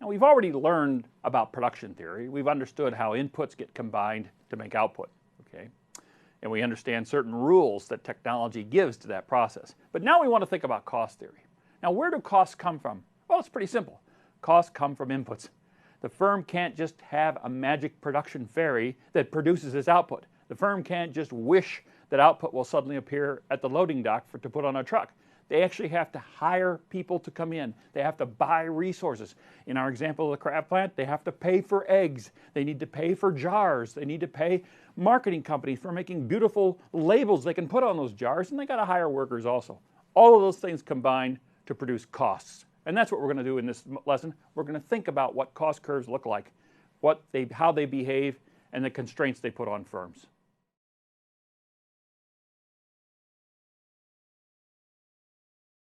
Now, we've already learned about production theory. We've understood how inputs get combined to make output, okay? And we understand certain rules that technology gives to that process. But now we want to think about cost theory. Now, where do costs come from? Well, it's pretty simple. Costs come from inputs. The firm can't just have a magic production fairy that produces its output. The firm can't just wish that output will suddenly appear at the loading dock to put on a truck. They actually have to hire people to come in. They have to buy resources. In our example of the crab plant, they have to pay for eggs. They need to pay for jars. They need to pay marketing companies for making beautiful labels they can put on those jars, and they got to hire workers also. All of those things combine to produce costs. And that's what we're going to do in this lesson. We're going to think about what cost curves look like, how they behave, and the constraints they put on firms.